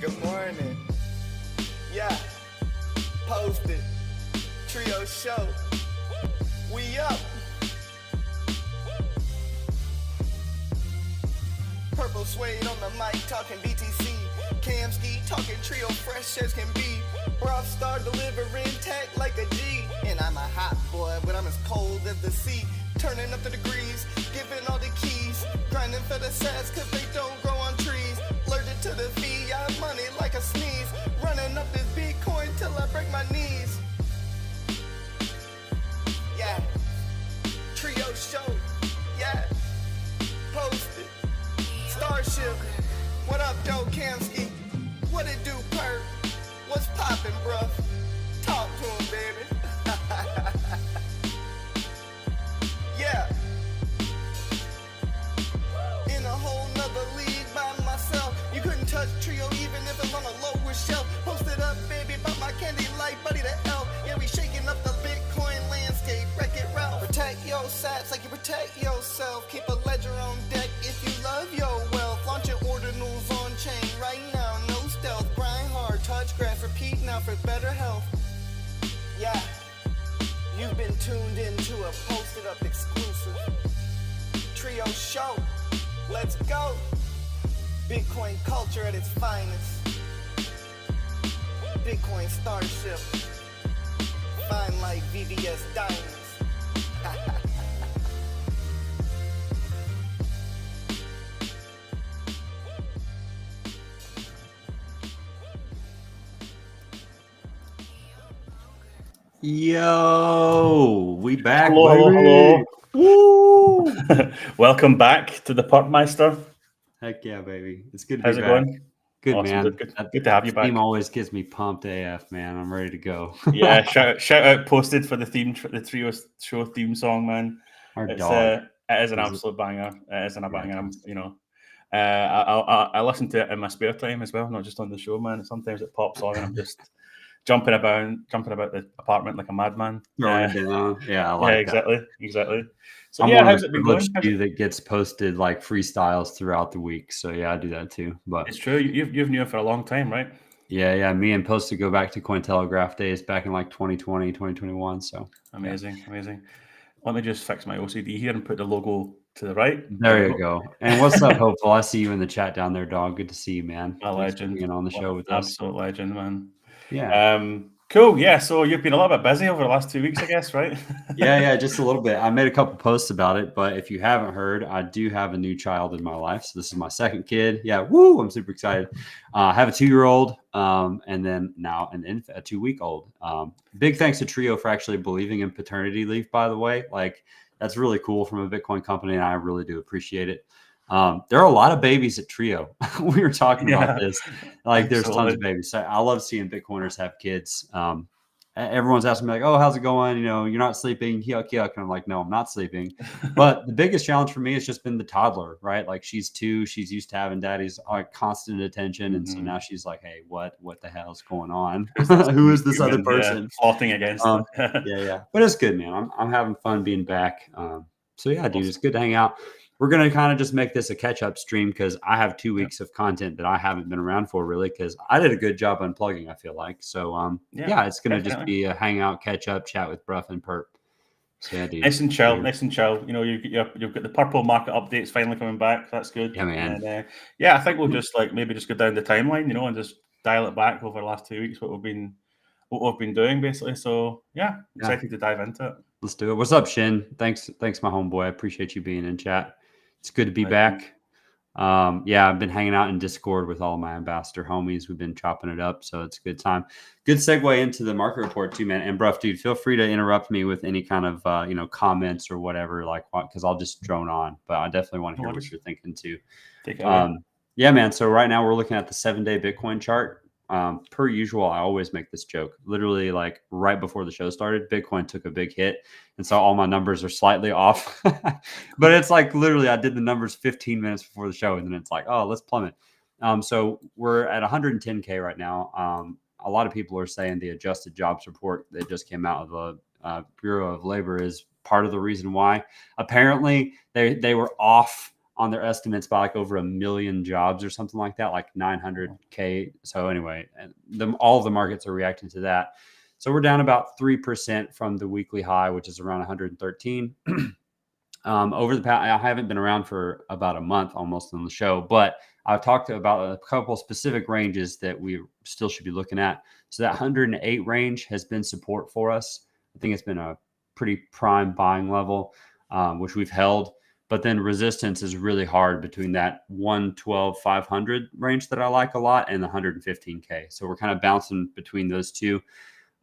Good morning. Yeah, posted. Trio show. We up. Purple suede on the mic talking BTC. Camski talking trio fresh as can be. Rob star delivering tech like a G. And I'm a hot boy, but I'm as cold as the sea. Turning up the degrees, giving all the keys. Grinding for the sets cause they don't grow on trees. Allergic to the fee, I have money like a sneeze. Running up this Bitcoin till I break my knees. Yeah, trio show. Yeah, posted. Starship, what up, Joe Kamski? What it do, Perk? What's poppin', bruh? Talk to him, baby. Yeah. In a whole nother league by myself. You couldn't touch Trio even if it's on a lower shelf. Posted up, baby, about my candy light buddy the elf. Yeah, we shaking up the Bitcoin landscape. Wreck it, Ralph. Protect your sats like you protect yourself. Keep a ledger on deck if you love your wealth. Launch your ordinals on chain right now. No stealth. Grind hard, touch grass, repeat now for better health. Yeah. You've been tuned into a posted up exclusive trio show. Let's go. Bitcoin culture at its finest. Bitcoin Starship. Fine like VVS diamonds. Yo, we back. Hello, baby. hello. Woo! Welcome back to the Perkmeister. Heck yeah, baby. It's good to How's be it back. going? Good, Awesome, man. good to have you back. Theme always gets me pumped AF, man. I'm ready to go. Yeah, shout out posted for the trio show theme song, man. Our It's dog. it is an absolute banger. It is a banger. You know, I listen to it in my spare time as well, not just on the show, man. Sometimes it pops on and I'm just jumping about the apartment like a madman. Throwing it down. Yeah, I like that. Exactly. So I'm yeah, one how's of it the been going? privileged few that gets posted like freestyles throughout the week. So yeah, I do that too. But It's true. You've knew it for a long time, right? yeah. Me and Posted go back to Cointelegraph days back in like 2020, 2021. So amazing. Let me just fix my OCD here and put the logo to the right. There you go. And what's up, Hopeful? I see you in the chat down there, dog. Good to see you, man. A legend. Being on the show with us. Absolute legend, man. Yeah. Cool. Yeah. So you've been a little bit busy over the last 2 weeks, I guess, right? Yeah, just a little bit. I made a couple posts about it, but if you haven't heard, I do have a new child in my life. So this is my second kid. Yeah, woo! I'm super excited. I have a 2-year-old, and then now a 2-week-old. Big thanks to Trio for actually believing in paternity leave, by the way. Like, that's really cool from a Bitcoin company, and I really do appreciate it. There are a lot of babies at Trio. We were talking about this. Like, there's tons of babies. So I love seeing Bitcoiners have kids. Everyone's asking me like, "Oh, how's it going? You know, you're not sleeping, yuck." And I'm like, "No, I'm not sleeping." But the biggest challenge for me has just been the toddler, right? Like, she's 2, she's used to having daddy's constant attention, and so now she's like, "Hey, what the hell's going on? Who is this other person?" Plotting against it. Yeah. But it's good, man. I'm having fun being back. So yeah, dude, it's good to hang out. We're going to kind of just make this a catch-up stream because I have 2 weeks of content that I haven't been around for really because I did a good job unplugging, I feel like. So, yeah, it's going to just be a hangout, catch-up, chat with Bruff and Perp. So, yeah, dude. Nice and chill. You know, you've got the purple market updates finally coming back. That's good. Yeah, man. And, I think we'll just maybe just go down the timeline, you know, and just dial it back over the last 2 weeks, what we've been doing, basically. So, excited to dive into it. Let's do it. What's up, Shin? Thanks, my homeboy. I appreciate you being in chat. It's good to be back. I've been hanging out in Discord with all my ambassador homies. We've been chopping it up, so it's a good time. Good segue into the market report too, man. And Bruff, dude, feel free to interrupt me with any kind of comments or whatever, like because I'll just drone on. But I definitely want to hear what you're thinking too. Yeah, man. So right now we're looking at the 7-day Bitcoin chart. Per usual, I always make this joke. Literally, like right before the show started, Bitcoin took a big hit, and so all my numbers are slightly off. But it's like literally, I did the numbers 15 minutes before the show, and then it's like, oh, let's plummet. So we're at 110K right now. A lot of people are saying the adjusted jobs report that just came out of the Bureau of Labor is part of the reason why. Apparently, they were off on their estimates by like over 1 million jobs or something like that, like 900K. So anyway, all of the markets are reacting to that. So we're down about 3% from the weekly high, which is around 113. Over the past, I haven't been around for about a month almost on the show, but I've talked about a couple specific ranges that we still should be looking at. So that 108 range has been support for us. I think it's been a pretty prime buying level, which we've held. But then resistance is really hard between that 112,500 range that I like a lot and the 115K. So we're kind of bouncing between those two.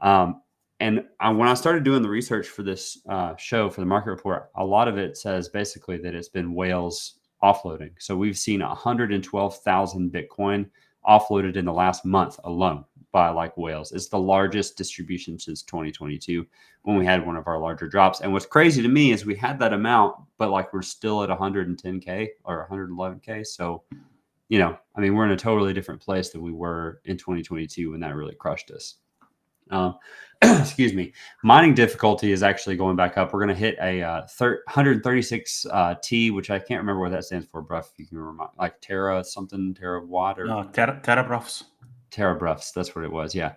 And when I started doing the research for this show, for the market report, a lot of it says basically that it's been whales offloading. So we've seen 112,000 Bitcoin offloaded in the last month alone by like whales. It's the largest distribution since 2022 when we had one of our larger drops. And what's crazy to me is we had that amount, but like we're still at 110K or 111K. So, you know, I mean, we're in a totally different place than we were in 2022 when that really crushed us. Excuse me. Mining difficulty is actually going back up. We're going to hit a 136 T, which I can't remember what that stands for, Bruff. If you can remember, like Terra something, Terra Watt or Terabruffs. Terabruffs. That's what it was. Yeah.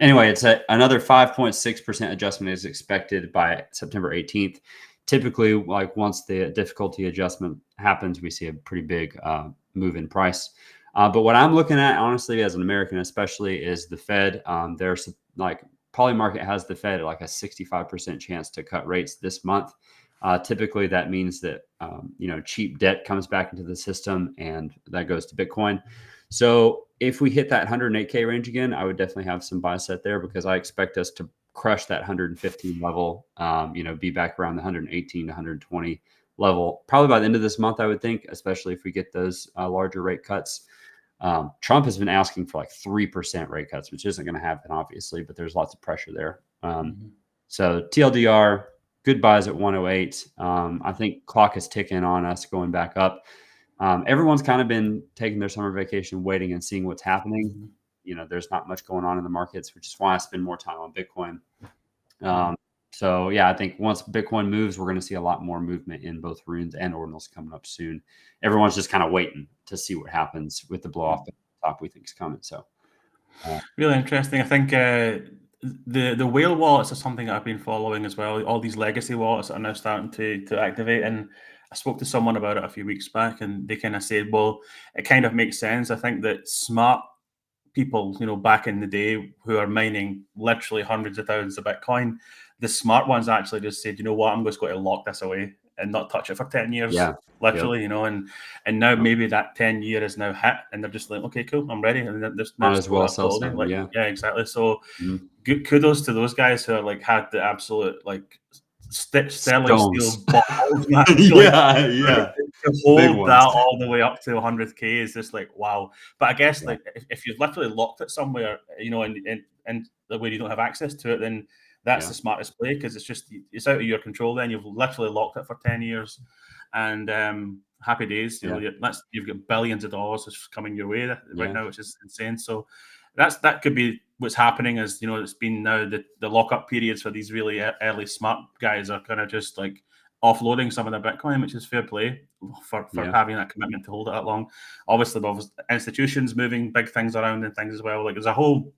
Anyway, it's another 5.6% adjustment is expected by September 18th. Typically, like once the difficulty adjustment happens, we see a pretty big move in price. But what I'm looking at, honestly, as an American especially, is the Fed. There's like Polymarket has the Fed at like a 65% chance to cut rates this month. Typically, that means that cheap debt comes back into the system, and that goes to Bitcoin. So if we hit that 108K range again, I would definitely have some buy set there because I expect us to crush that 115 level. Be back around the 118 to 120 level probably by the end of this month, I would think, especially if we get those larger rate cuts. Trump has been asking for like 3% rate cuts, which isn't going to happen, obviously, but there's lots of pressure there. So TLDR, good buys at 108. I think clock is ticking on us going back up. Everyone's kind of been taking their summer vacation, waiting and seeing what's happening. There's not much going on in the markets, which is why I spend more time on Bitcoin. So yeah, I think once Bitcoin moves, we're going to see a lot more movement in both runes and ordinals coming up soon. Everyone's just kind of waiting to see what happens with the blow off the top we think is coming. So really interesting. I think the whale wallets are something that I've been following as well. All these legacy wallets are now starting to activate. And I spoke to someone about it a few weeks back, and they kind of said, well, it kind of makes sense. I think that smart people, back in the day who are mining literally hundreds of thousands of Bitcoin, the smart ones actually just said, you know what, I'm just going to lock this away and not touch it for 10 years, literally, and now maybe that 10 year is now hit and they're just like, okay, cool, I'm ready. And there's might as well sell some, yeah, exactly. So kudos to those guys who are like had the absolute like sterling steel balls, man. To hold that all the way up to 100K is just like wow. But I guess like if you've literally locked it somewhere, and the way you don't have access to it, then that's the smartest play because it's out of your control. Then you've literally locked it for 10 years, and happy days. You've got billions of dollars that's coming your way right now, which is insane. So that could be what's happening. As it's been now the lockup periods for these really early smart guys are kind of just like offloading some of their Bitcoin, which is fair play for having that commitment to hold it that long. Obviously, institutions moving big things around and things as well. Like there's a whole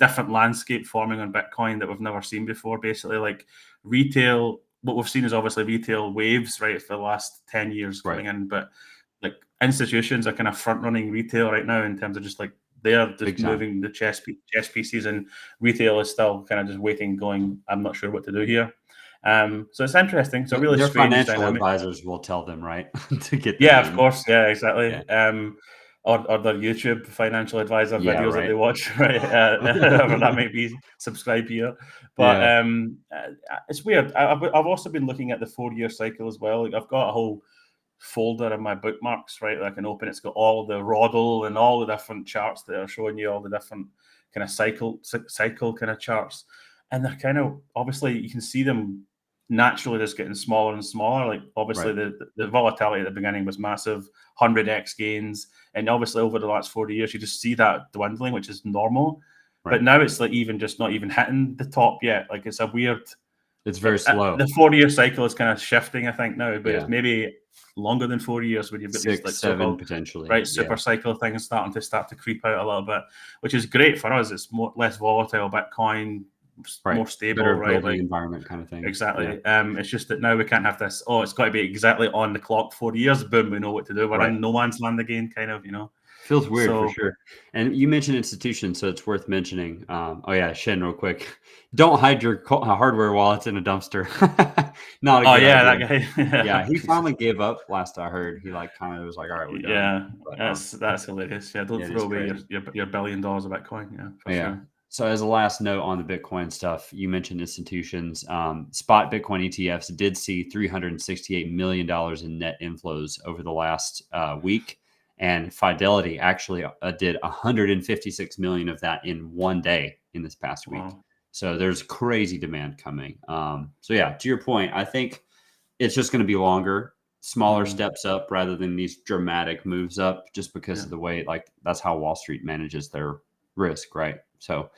different landscape forming on Bitcoin that we've never seen before. Basically, like retail, what we've seen is obviously retail waves, right, for the last 10 years coming in. But like institutions are kind of front running retail right now in terms of just like they're just moving the chess pieces, and retail is still kind of just waiting, going, I'm not sure what to do here. So it's interesting. So really, their strange financial dynamic. Advisors will tell them, right, to get. Of course, exactly. Or their YouTube financial advisor videos that they watch, right? Whatever that may be. Subscribe here, but it's weird. I've also been looking at the 4-year cycle as well. Like I've got a whole folder in my bookmarks, right? That I can open. It's got all the Rodel and all the different charts that are showing you all the different kind of cycle kind of charts, and they're kind of obviously you can see them naturally just getting smaller and smaller. Like obviously the volatility at the beginning was massive, 100x gains, and obviously over the last 40 years you just see that dwindling, which is normal. But now it's like even just not even hitting the top yet. Like it's a weird. It's very slow. The 4-year cycle is kind of shifting, I think now, but it's maybe longer than 4 years when you've got these 6, like 7 so-called potentially. right super cycle things starting to creep out a little bit, which is great for us. It's less volatile Bitcoin, more stable, better right? building environment kind of thing. Exactly. It's just that now we can't have this. Oh, it's got to be exactly on the clock. 4 years, boom, we know what to do. We're in no man's land again, kind of. Feels weird for sure. And you mentioned institutions, so it's worth mentioning. Shin, real quick. Don't hide your hardware wallets in a dumpster. Not a good idea. That guy. Yeah, he finally gave up. Last I heard, he kind of was like, "All right, we're done." Yeah, but, that's hilarious. Yeah, don't throw away your $1 billion of Bitcoin. Yeah, for sure. So as a last note on the Bitcoin stuff, you mentioned institutions. Spot Bitcoin ETFs did see $368 million in net inflows over the last week. And Fidelity actually did 156 million of that in one day in this past week. Wow. So there's crazy demand coming. To your point, I think it's just going to be longer, smaller steps up rather than these dramatic moves up, just because of the way, that's how Wall Street manages their risk, right? So,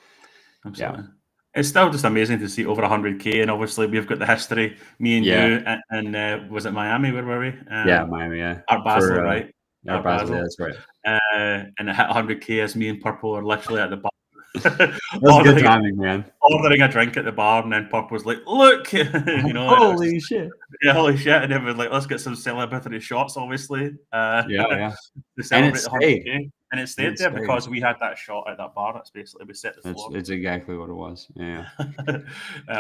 absolutely. It's still just amazing to see over 100K, and obviously we've got the history. Me and you, and was it Miami? Where were we? Miami. Yeah, Art Basel, right? Art Basel, that's right. And it hit 100K as me and Purple are literally at the bar. That was good timing, man. Ordering a drink at the bar, and then Purple was like, "Look, holy shit!" Yeah, holy shit! And then we're like, "Let's get some celebratory shots." Obviously, to celebrate 100K. And it stayed there because we had that shot at that bar. That's basically we set the floor. It's exactly what it was. Yeah.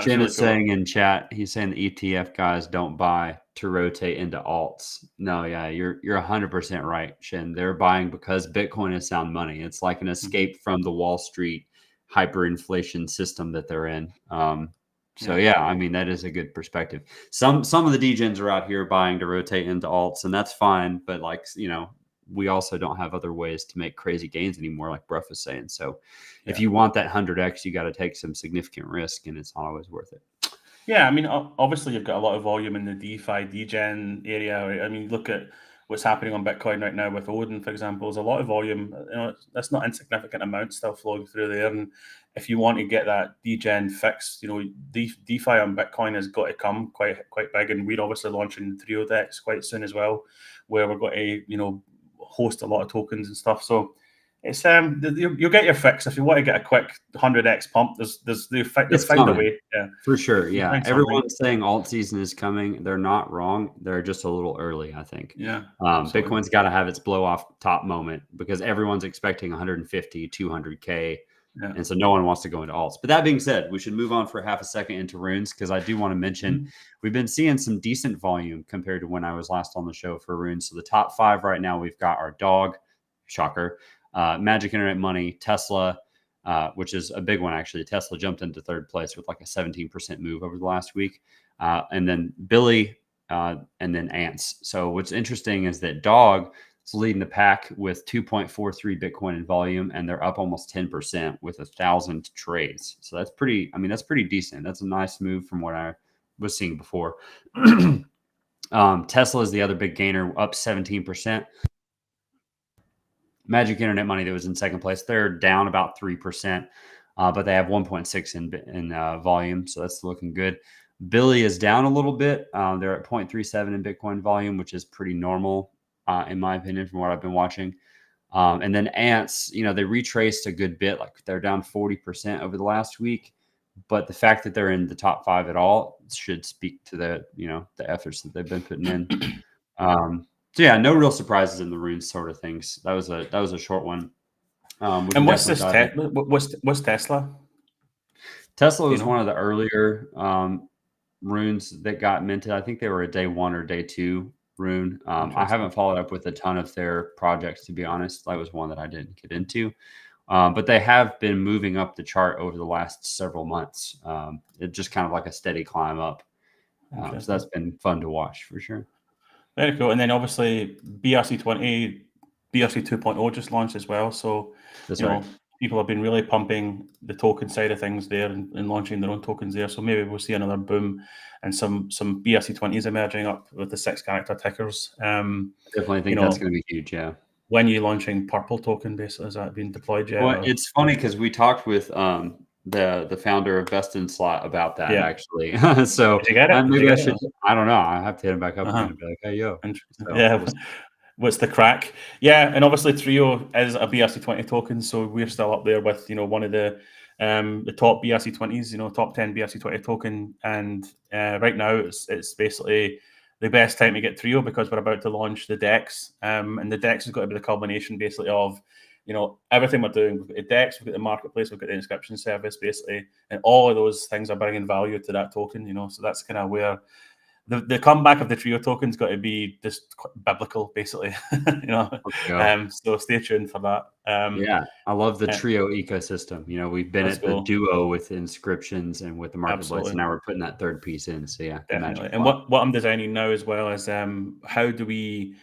Shin is saying in chat, he's saying the ETF guys don't buy to rotate into alts. No, you're 100% right, Shin. They're buying because Bitcoin is sound money. It's like an escape from the Wall Street hyperinflation system that they're in. I mean, that is a good perspective. Some of the degens are out here buying to rotate into alts, and that's fine. But we also don't have other ways to make crazy gains anymore, like Bruff was saying. So if you want that 100x, you got to take some significant risk, and it's not always worth it. Yeah, I mean, obviously you've got a lot of volume in the DeFi, degen area. Right? I mean, look at what's happening on Bitcoin right now with Odin, for example. There's a lot of volume. That's not insignificant amount still flowing through there. And if you want to get that degen fixed, DeFi on Bitcoin has got to come quite big. And we're obviously launching TrioDEX quite soon as well, where we're going to, host a lot of tokens and stuff. So it's you'll get your fix if you want to get a quick 100x pump. They'll find a way. Yeah, for sure. Yeah, everyone's saying alt season is coming. They're not wrong. They're just a little early, I think. Yeah, Bitcoin's got to have its blow off top moment because everyone's expecting 150, 200k. Yeah. And so no one wants to go into alts. But that being said, we should move on for half a second into runes because I do want to mention we've been seeing some decent volume compared to when I was last on the show for runes. So the top 5 right now, we've got our dog, shocker, Magic Internet Money, Tesla, which is a big one actually. Tesla jumped into 3rd place with like a 17% move over the last week. And then Billy, and then Ants. So what's interesting is that dog is leading the pack with 2.43 Bitcoin in volume, and they're up almost 10% with 1,000 trades. So that's pretty decent. That's a nice move from what I was seeing before. Tesla is the other big gainer, up 17%. Magic Internet Money that was in 2nd place, they're down about 3%, but they have 1.6 in volume, so that's looking good. Billy is down a little bit. They're at 0.37 in Bitcoin volume, which is pretty normal. In my opinion, from what I've been watching. And then Ants, they retraced a good bit. Like they're down 40% over the last week. But the fact that they're in the top 5 at all should speak to the efforts that they've been putting in. No real surprises in the runes sort of things. That was a short one. And what's this? What's Tesla? Tesla was one of the earlier runes that got minted. I think they were a day 1 or day 2 rune. I haven't followed up with a ton of their projects, to be honest. That was one that I didn't get into. But they have been moving up the chart over the last several months. It's just kind of like a steady climb up. So that's been fun to watch for sure. Very cool. And then obviously BRC20, BRC 2.0 just launched as well. So people have been really pumping the token side of things there and launching their own tokens there. So maybe we'll see another boom and some BRC20s emerging up with the 6-character tickers. Definitely think that's going to be huge. Yeah. When are you launching Purple token basically? Has that been deployed yet? Well, it's funny because we talked with the founder of Best in Slot about that Yeah. actually. So Did you get it? Did you maybe I get it? should. I don't know. I have to hit him back up Uh-huh. again and be like, "Hey, yo." Interesting. So Yeah. we'll see. What's the crack? Yeah, and obviously Trio is a BRC20 token, so we're still up there with one of the top BRC20s, top 10 BRC20 token, and right now it's basically the best time to get Trio because we're about to launch the DEX, and the DEX has got to be the culmination basically of everything we're doing. We've got the DEX, we've got the marketplace, we've got the inscription service basically, and all of those things are bringing value to that token. So that's kind of where the comeback of the Trio token's got to be just biblical, basically. So stay tuned for that. Yeah, I love the uh, Trio ecosystem. We've been Let's at the go. Duo with inscriptions and with the marketplace, Absolutely. and now we're putting that third piece in. So yeah, the Definitely. magic And flop. what I'm designing now as well is how do we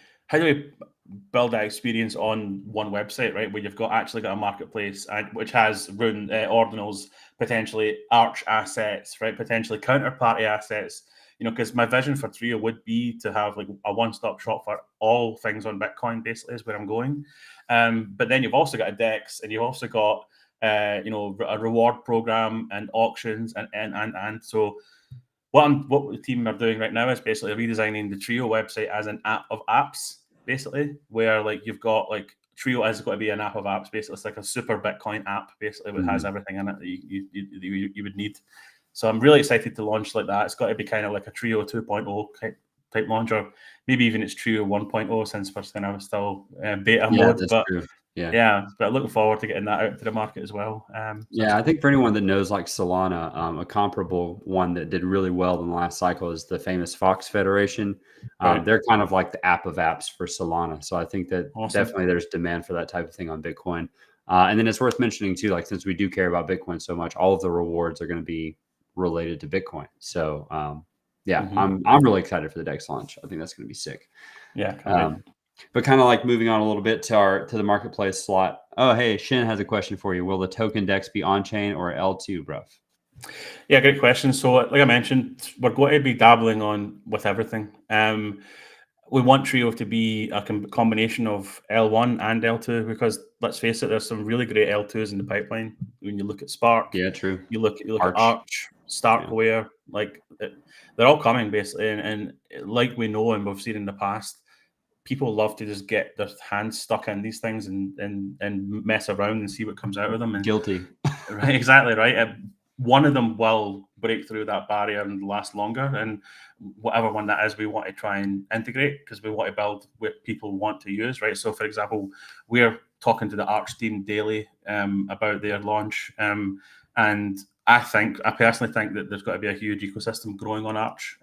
build that experience on one website, right? Where you've actually got a marketplace which has Rune ordinals, potentially Arch assets, right? Potentially counterparty assets. Because my vision for Trio would be to have like a one-stop shop for all things on Bitcoin, basically, is where I'm going. But then you've also got a DEX, and you've also got a reward program and auctions, and so what the team are doing right now is basically redesigning the Trio website as an app of apps, basically, where like you've got like Trio has got to be an app of apps, basically. It's like a super Bitcoin app, basically, that has everything in it that you would need. So I'm really excited to launch like that. It's got to be kind of like a Trio 2.0 type launch, or maybe even it's Trio 1.0 since we're kind of still beta mode. That's But true. but looking forward to getting that out to the market as well. I think for anyone that knows like Solana, a comparable one that did really well in the last cycle is the famous Fox Federation. Right. They're kind of like the app of apps for Solana. So I think that Awesome. definitely there's demand for that type of thing on Bitcoin. And then it's worth mentioning too, like since we do care about Bitcoin so much, all of the rewards are going to be related to Bitcoin. So I'm really excited for the DEX launch. I think that's going to be sick. Yeah. But kind of like moving on a little bit to the marketplace slot. Oh, hey, Shin has a question for you. Will the token DEX be on chain or L2, bruv? Yeah, great question. So, like I mentioned, we're going to be dabbling on with everything. We want Trio to be a combination of L1 and L2 because let's face it, there's some really great L2s in the pipeline. When you look at Spark, Yeah, true. You look at Arch, Starkware, they're all coming basically, and like we know and we've seen in the past, people love to just get their hands stuck in these things and mess around and see what comes out of them. And guilty, right? Exactly right. One of them will break through that barrier and last longer, and whatever one that is, we want to try and integrate because we want to build what people want to use, right? So, for example, we're talking to the Arch team daily about their launch, and I personally think that there's got to be a huge ecosystem growing on Arch,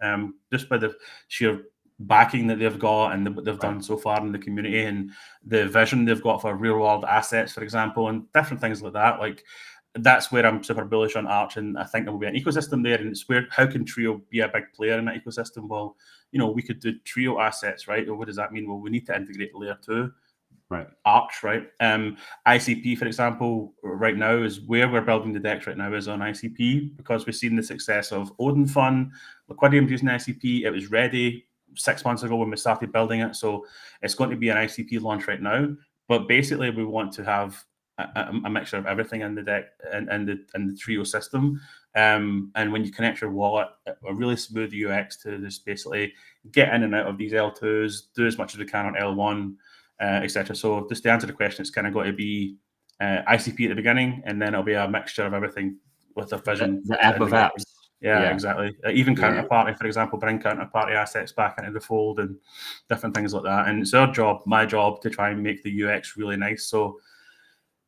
just by the sheer backing that they've got and what they've done so far in the community and the vision they've got for real world assets, for example, and different things like that. Like that's where I'm super bullish on Arch, and I think there will be an ecosystem there. And it's where how can Trio be a big player in that ecosystem? Well, we could do Trio assets, right? Or what does that mean? Well, we need to integrate layer 2. Right. Arch, right? ICP, for example, right now is where we're building the DEX right now is on ICP because we've seen the success of Odin Fund, Liquidium using ICP. It was ready 6 months ago when we started building it. So it's going to be an ICP launch right now. But basically, we want to have a mixture of everything in the deck and the Trio system. And when you connect your wallet, a really smooth UX to just basically get in and out of these L2s, do as much as we can on L1, etc. So just to answer the question, it's kind of got to be ICP at the beginning, and then it'll be a mixture of everything with a vision. The app of apps. Yeah, exactly. Even counterparty, for example, bring counterparty assets back into the fold and different things like that. And it's my job, to try and make the UX really nice. So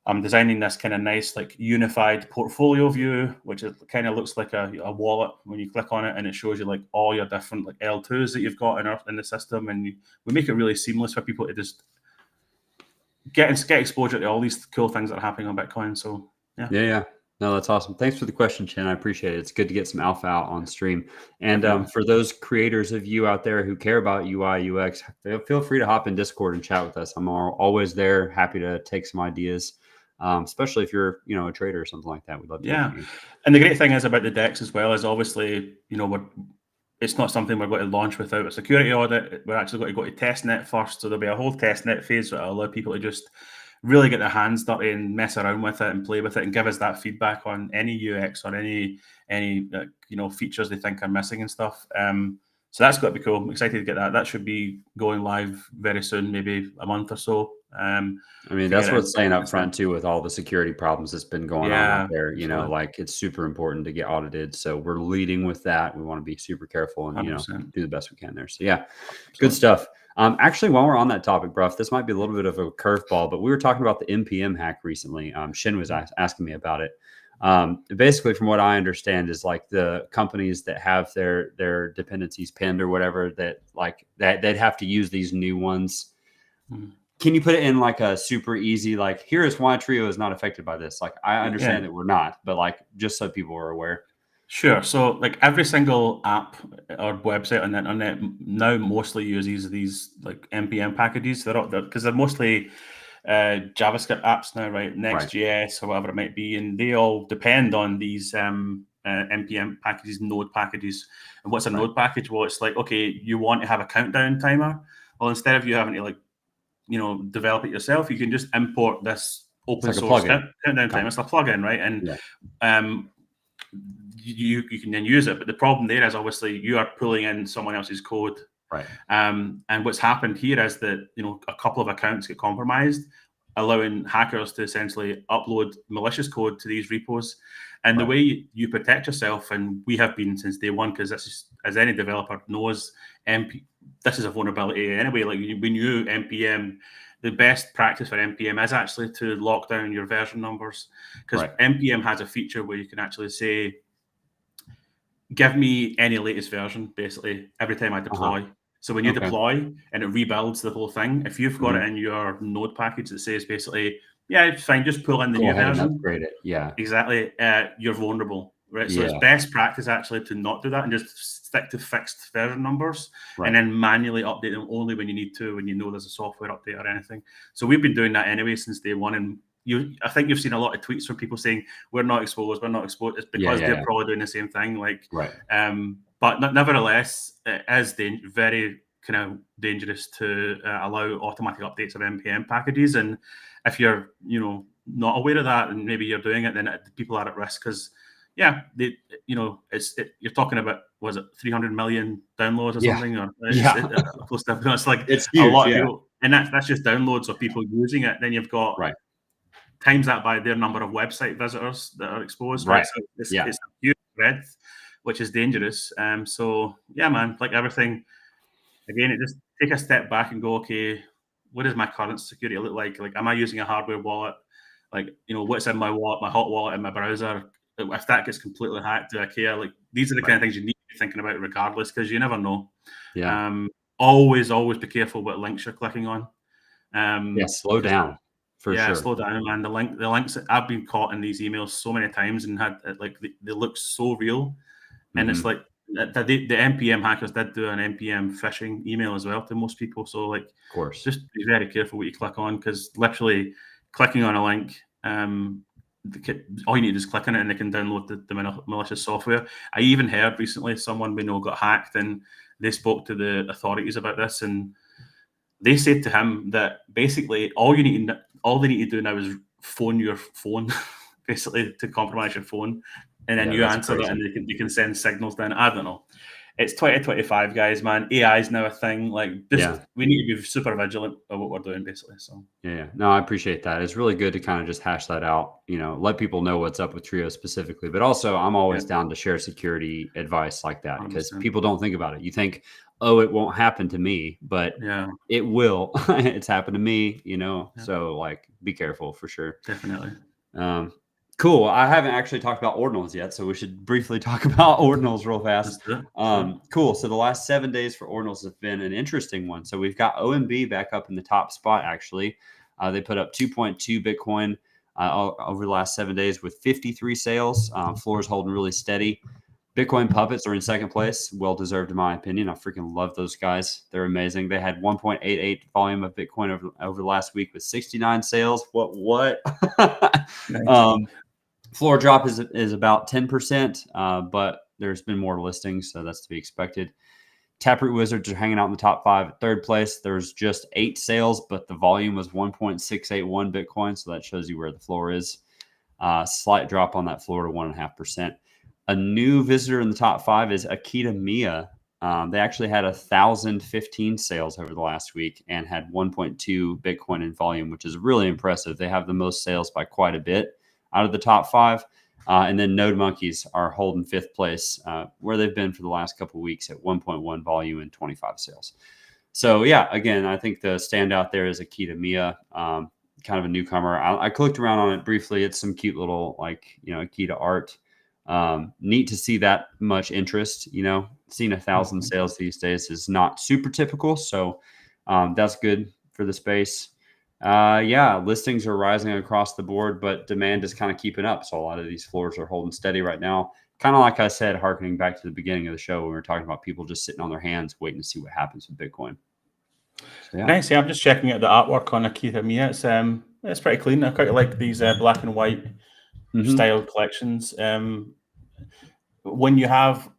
I'm designing this kind of nice, like unified portfolio view, which kind of looks like a wallet when you click on it, and it shows you like all your different like L2s that you've got in the system, and we make it really seamless for people to just get exposure to all these cool things that are happening on Bitcoin. So yeah. No, that's awesome. Thanks for the question, Chen. I appreciate it. It's good to get some alpha out on stream. And for those creators of you out there who care about UI, UX, feel free to hop in Discord and chat with us. I'm always there, happy to take some ideas, especially if you're, a trader or something like that. We'd love to hear from you. And the great thing is about the DEX as well is obviously, it's not something we're going to launch without a security audit. We're actually going to go to testnet first. So there'll be a whole testnet phase that will allow people to just really get their hands dirty and mess around with it and play with it and give us that feedback on any UX or any features they think are missing and stuff. So that's got to be cool. I'm excited to get that. That should be going live very soon, maybe a month or so. I mean, that's what's saying up front too, with all the security problems that's been going on out there. Like it's super important to get audited. So we're leading with that. We want to be super careful and 100%. Do the best we can there. So yeah, good stuff. Actually, while we're on that topic, Bruff, this might be a little bit of a curveball, but we were talking about the NPM hack recently. Shin was asking me about it. Basically, from what I understand, is like the companies that have their dependencies pinned or whatever, that they'd have to use these new ones. Can you put it in like a super easy, like, here is why Trio is not affected by this? Like, I understand that we're not, but like, just so people are aware. Sure. So like every single app or website on the internet now mostly uses these like NPM packages. Because they're mostly JavaScript apps now, right? Next.js or whatever it might be. And they all depend on these NPM packages, node packages. And what's a node package? Well, it's like, okay, you want to have a countdown timer. Well, instead of you having to develop it yourself, you can just import this open source countdown timer. It's a plugin, right? And you can then use it. But the problem there is obviously you are pulling in someone else's code. Right. And what's happened here is that, a couple of accounts get compromised, allowing hackers to essentially upload malicious code to these repos. And the way you protect yourself, and we have been since day one, because this is, as any developer knows, this is a vulnerability anyway. Like we knew NPM, the best practice for NPM is actually to lock down your version numbers, because NPM has a feature where you can actually say, give me any latest version, basically, every time I deploy. So when you deploy and it rebuilds the whole thing, if you've got it in your node package that says basically, yeah, it's fine, just pull in the new version. Upgrade it. Yeah, exactly. You're vulnerable, right? So it's best practice actually to not do that and just stick to fixed version numbers and then manually update them only when you need to, when you know there's a software update or anything. So we've been doing that anyway since day one. And I think you've seen a lot of tweets from people saying we're not exposed. It's because they're probably doing the same thing. But nevertheless, it is very kind of dangerous to allow automatic updates of NPM packages. And if you're not aware of that, and maybe you're doing it, then people are at risk, because you're talking about, was it 300 million downloads or something? Or close to, it's like it's huge, a lot of people, and that's just downloads of people using it. Then you've got times that by their number of website visitors that are exposed. So it's a huge breadth, which is dangerous. So yeah, man, like everything, again, it just take a step back and go, okay, what does my current security look like? Like, am I using a hardware wallet? Like, what's in my wallet, my hot wallet in my browser? If that gets completely hacked, do I care? Like, these are the kind of things you need to be thinking about regardless, because you never know. Always be careful what links you're clicking on. Slow down. For sure. Slow down, man. The links, I've been caught in these emails so many times and had they look so real, and it's like the NPM hackers did do an NPM phishing email as well to most people. So like, of course, just be very careful what you click on, because literally clicking on a link, all you need is click on it and they can download the malicious software. I even heard recently someone we know got hacked, and they spoke to the authorities about this, and they said to him that basically all they need to do now is phone your phone, basically, to compromise your phone, and then you answer it, and they can send signals down. I don't know. It's 2025, guys, man. AI is now a thing. Like, we need to be super vigilant of what we're doing, basically. So no, I appreciate that. It's really good to kind of just hash that out. Let people know what's up with Trio specifically. But also, I'm always down to share security advice like that, because people don't think about it. You think, oh, it won't happen to me, but it will. It's happened to me, So like, be careful for sure. Definitely. Cool. I haven't actually talked about ordinals yet, so we should briefly talk about ordinals real fast. Cool. So the last 7 days for ordinals have been an interesting one. So we've got OMB back up in the top spot, actually. They put up 2.2 Bitcoin over the last 7 days with 53 sales. Floor is holding really steady. Bitcoin Puppets are in second place. Well-deserved, in my opinion. I freaking love those guys. They're amazing. They had 1.88 volume of Bitcoin over the last week with 69 sales. What? Floor drop is about 10%, but there's been more listings, so that's to be expected. Taproot Wizards are hanging out in the top 5 at third place. There's just 8 sales, but the volume was 1.681 Bitcoin. So that shows you where the floor is. Slight drop on that floor to 1.5%. A new visitor in the top 5 is Akita Mia. They actually had 1,015 sales over the last week and had 1.2 Bitcoin in volume, which is really impressive. They have the most sales by quite a bit out of the top 5. And then Node Monkeys are holding 5th place, where they've been for the last couple of weeks at 1.1 volume and 25 sales. So yeah, again, I think the standout there is Akita Mia, kind of a newcomer. I clicked around on it briefly. It's some cute little Akita art. Neat to see that much interest. Seeing 1,000 sales these days is not super typical, so that's good for the space. Listings are rising across the board, but demand is kind of keeping up. So a lot of these floors are holding steady right now. Kind of like I said, harkening back to the beginning of the show when we were talking about people just sitting on their hands waiting to see what happens with Bitcoin. So, Nice. Yeah, I'm just checking out the artwork on Akita Mia. It's pretty clean. I quite like these black and white styled collections. When you have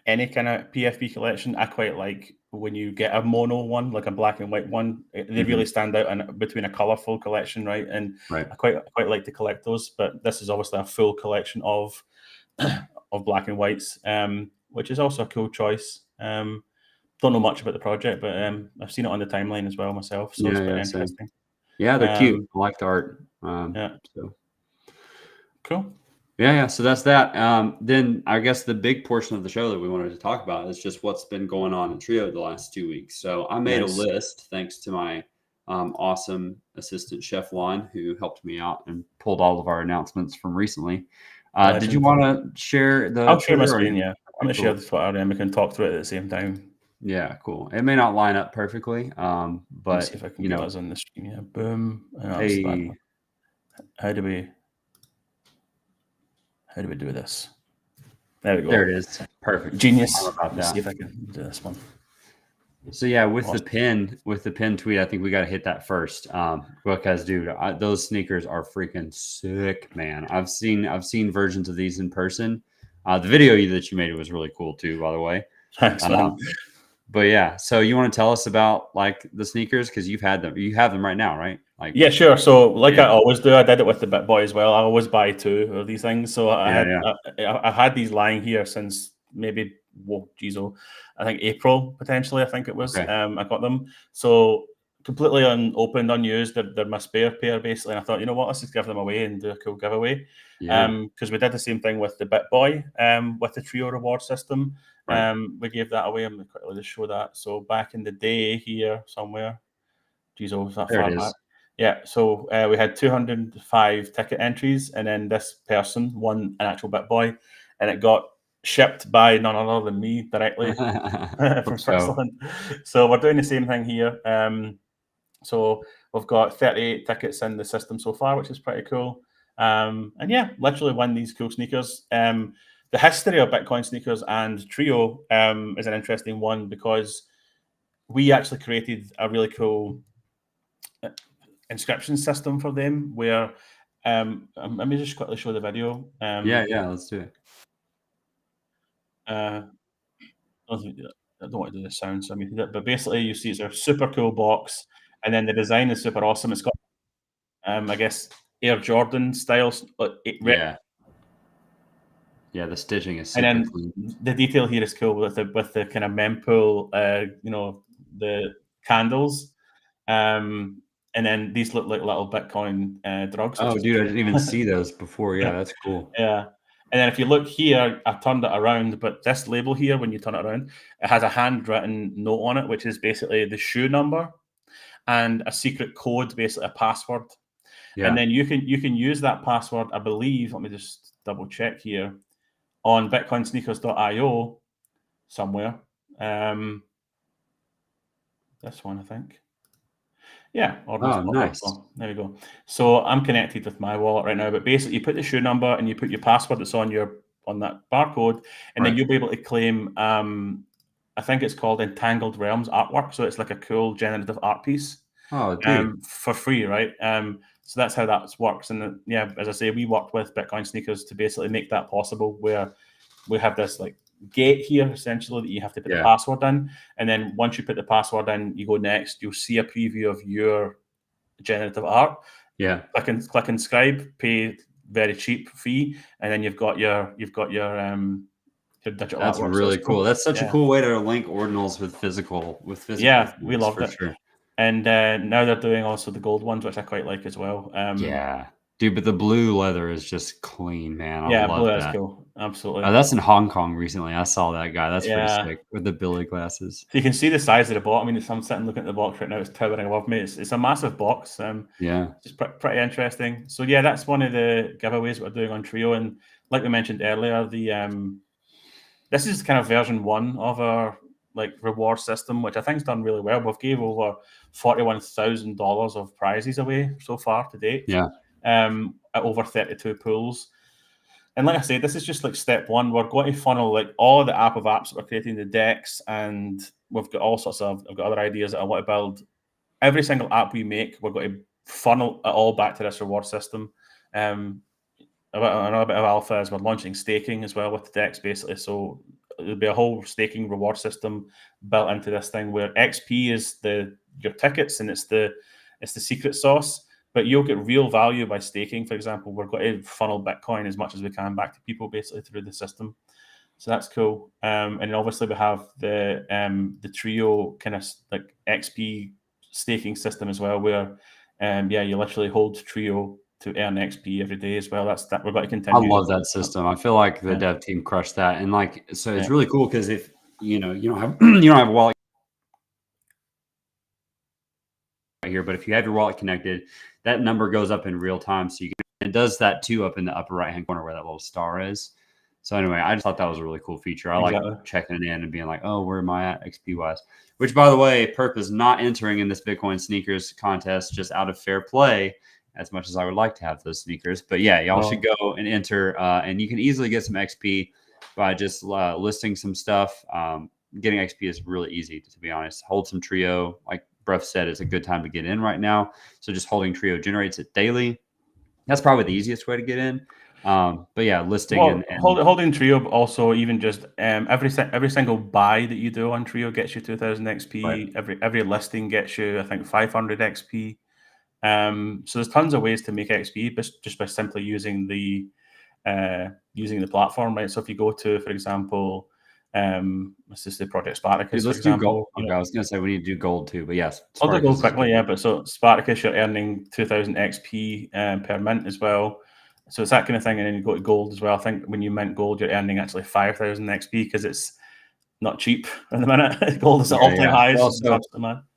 any kind of PFP collection, I quite like when you get a mono one, like a black and white one. They really stand out in between a colorful collection, right? And I quite like to collect those. But this is obviously a full collection of black and whites, which is also a cool choice. Don't know much about the project, but I've seen it on the timeline as well myself, so it's quite interesting. Same. Yeah, they're cute. I like the art. So. Cool. Yeah. So that's that. Then I guess the big portion of the show that we wanted to talk about is just what's been going on in Trio the last 2 weeks. So I made a list thanks to my awesome assistant, Chef Lon, who helped me out and pulled all of our announcements from recently. Did you want to share the? I'll share my screen. Yeah, I'm going to share the Twitter and we can talk through it at the same time. Yeah, cool. It may not line up perfectly, but let's see if I can get us on the screen. Yeah, boom. Hey. How do we do this? There we go. There it is. Perfect. Genius. Let's see if I can do this one. So yeah, with the pin tweet, I think we got to hit that first, because dude, those sneakers are freaking sick, man. I've seen versions of these in person. The video that you made was really cool too, by the way. Thanks, man. But yeah, so you want to tell us about like the sneakers because you have them right now, right? Like yeah, sure. So I always do, I did it with the BitBoy as well. I always buy 2 of these things. So I've had these lying here since maybe I think April potentially. I think it was. Okay. I got them so completely unopened, unused. They're my spare pair basically. And I thought, you know what, let's just give them away and do a cool giveaway. Because we did the same thing with the BitBoy, with the Trio reward system. Right. We gave that away. I'm going to quickly just show that. So back in the day here somewhere, was that there far it is. back? Yeah. So we had 205 ticket entries, and then this person won an actual BitBoy, and it got shipped by none other than me directly from Switzerland. So we're doing the same thing here. So we've got 38 tickets in the system so far, which is pretty cool. And yeah, literally won these cool sneakers. The history of Bitcoin sneakers and Trio is an interesting one because we actually created a really cool inscription system for them where let me just quickly show the video. Yeah, let's do it. I don't want to do the sound, so I muted it. But basically, you see it's a super cool box, and then the design is super awesome. It's got, I guess, Air Jordan style. Yeah, the stitching is super and then clean. The detail here is cool with the kind of mempool, the candles, and then these look like little Bitcoin drugs. Oh, dude, I didn't even see those before. Yeah, that's cool. Yeah. And then if you look here, I turned it around, but this label here, when you turn it around, it has a handwritten note on it, which is basically the shoe number and a secret code, basically a password. Yeah. And then you can use that password, I believe, let me just double check here, on bitcoinsneakers.io somewhere. This one, I think. Yeah. Nice. There we go. So I'm connected with my wallet right now, but basically you put the shoe number and you put your password that's on that barcode, and then you'll be able to claim, I think it's called Entangled Realms artwork. So it's like a cool generative art piece. Oh, dude. For free, right? So that's how that works. And as I say, we worked with Bitcoin Sneakers to basically make that possible, where we have this like gate here essentially that you have to put the password in, and then once you put the password in, you go next. You'll see a preview of your generative art. Yeah, click inscribe, pay very cheap fee, and then you've got your digital that's artwork. really cool. That's such a cool way to link ordinals with physical. Yeah, we loved it. Sure. And now they're doing also the gold ones, which I quite like as well. Yeah, dude, but the blue leather is just clean, man. I love blue that. is cool. Absolutely. That's in Hong Kong recently. I saw that guy. That's pretty sick with the Billy glasses. So you can see the size of the box. I mean, I'm sitting looking at the box right now. It's towering above me. It's a massive box. It's pretty interesting. So yeah, that's one of the giveaways we're doing on Trio. And like we mentioned earlier, this is kind of version 1 of our reward system, which I think has done really well. We've gave over $41,000 of prizes away so far to date. Yeah. At over 32 pools. And like I said, this is just step 1. We're going to funnel all the app of apps that we're creating, the decks, and we've got all sorts of, I've got other ideas that I want to build. Every single app we make, we're going to funnel it all back to this reward system. Another bit of alpha is we're launching staking as well with the decks, basically. So there'll be a whole staking reward system built into this thing where XP is your tickets and it's the secret sauce. But you'll get real value by staking. For example, we're going to funnel Bitcoin as much as we can back to people basically through the system. So that's cool. And then obviously we have the Trio kind of XP staking system as well, where you literally hold Trio to earn XP every day as well. We're going to continue. I love that system. I feel like the dev team crushed that, and so it's really cool because if you don't have a wallet here, but if you have your wallet connected, that number goes up in real time. So it does that too up in the upper right hand corner where that little star is. So anyway, I just thought that was a really cool feature. I like checking it in and being like, oh, where am I at XP wise? Which, by the way, Perp is not entering in this Bitcoin sneakers contest just out of fair play, as much as I would like to have those sneakers. But yeah, y'all should go and enter, and you can easily get some XP by just listing some stuff. Getting XP is really easy, to be honest. Hold some Trio, like Bruff said, it's a good time to get in right now. So just holding Trio generates it daily. That's probably the easiest way to get in. But yeah, listing and holding Trio also, even just every single buy that you do on Trio gets you 2,000 XP. Right. Every listing gets you, I think, 500 XP. So there's tons of ways to make XP just by simply using the platform, right? So if you go to, for example, let's just say Project Spartacus. Let's do gold. Okay, I was going to say we need to do gold too, but yes, I'll do gold quickly. Yeah, but so Spartacus, you're earning 2,000 XP per mint as well. So it's that kind of thing, and then you go to gold as well. I think when you mint gold, you're earning actually 5,000 XP because it's not cheap at the minute. Gold is at all-time highs.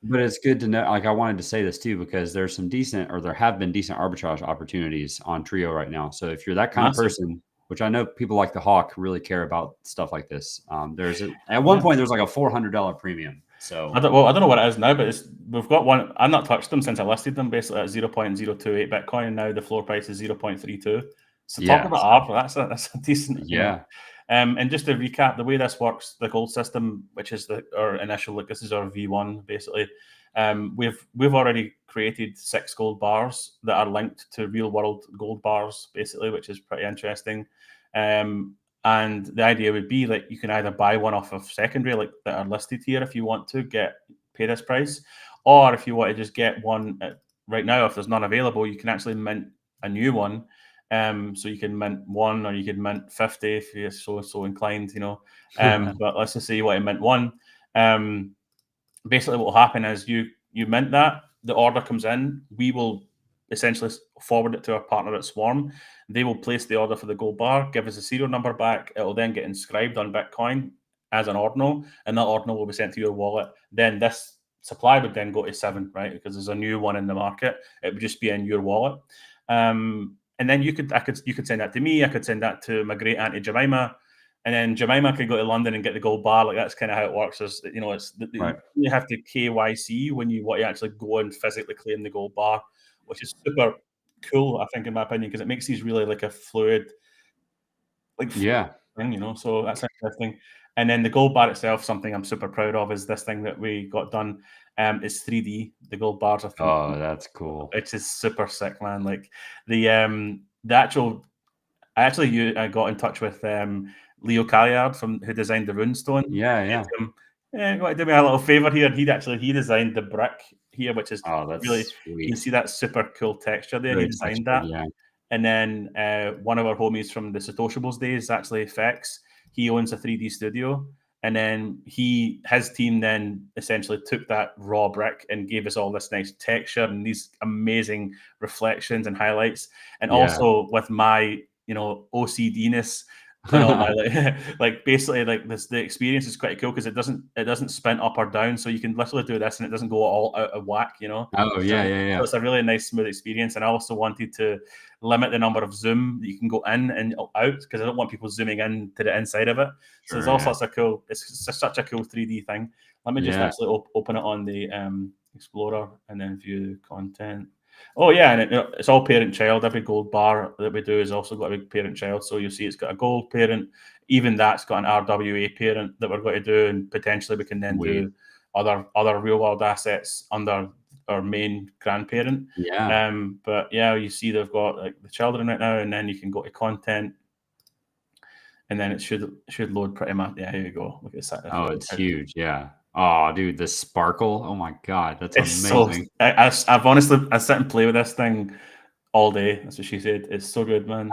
But it's good to know. I wanted to say this too because there have been decent arbitrage opportunities on Trio right now. So if you're that kind of person, which I know people like the Hawk really care about stuff like this. At one point there's like a $400 premium. So I don't know what it is now, but we've got one. I've not touched them since I listed them, basically at 0.028 Bitcoin, and now the floor price is 0.32. So talk about ARB. That's a decent. And just to recap, the way this works, the gold system, which is our initial, this is our V1 basically. We've already created 6 gold bars that are linked to real world gold bars, basically, which is pretty interesting. And the idea would be that you can either buy one off of secondary, that are listed here, if you want to pay this price, or if you want to just get one right now, if there's none available, you can actually mint a new one. So you can mint 1, or you can mint 50 if you're so inclined, But let's just say you want to mint 1. Basically, what will happen is you mint that, the order comes in, we will essentially forward it to our partner at Swarm. They will place the order for the gold bar, give us a serial number back. It will then get inscribed on Bitcoin as an ordinal, and that ordinal will be sent to your wallet. Then this supply would then go to 7, right? Because there's a new one in the market. It would just be in your wallet. And then you could send that to me. I could send that to my great auntie Jemima, and then Jemima could go to London and get the gold bar. That's kind of how it works. You have to KYC when you want to actually go and physically claim the gold bar, which is super cool, I think, in my opinion, because it makes these really a fluid, thing, So that's interesting. And then the gold bar itself, something I'm super proud of, is this thing that we got done. It's 3D. The gold bars, I think. Oh, that's cool. It's just super sick, man. I got in touch with Leo Calliard who designed the runestone. Yeah. You want to do me a little favor here? He designed the brick here, which is Oh, that's really, sweet. you see that super cool texture there. Really He designed textured, that. yeah. And then one of our homies from the Satoshibles days, actually Fex, he owns a 3D studio. And then his team then essentially took that raw brick and gave us all this nice texture and these amazing reflections and highlights. And also with my, OCD-ness, basically the experience is quite cool because it doesn't spin up or down, so you can literally do this and it doesn't go all out of whack. Oh yeah. So it's a really nice smooth experience. And I also wanted to limit the number of zoom that you can go in and out because I don't want people zooming in to the inside of it. So there's all sorts of cool. It's such a cool 3D thing. Let me just actually open it on the Explorer and then view content. Oh yeah, and it's all parent-child. Every gold bar that we do has also got a big parent-child. So you'll see it's got a gold parent. Even that's got an RWA parent that we're going to do, and potentially we can then do other real-world assets under our main grandparent. Yeah. But yeah, you see they've got like the children right now, and then you can go to content, and then it should load pretty much. Yeah, here you go. Look at that. Oh, it's huge. Yeah. Oh, dude, the sparkle. Oh my God, that's It's amazing. So, I've honestly, I sit and play with this thing all day. That's what she said. It's so good, man.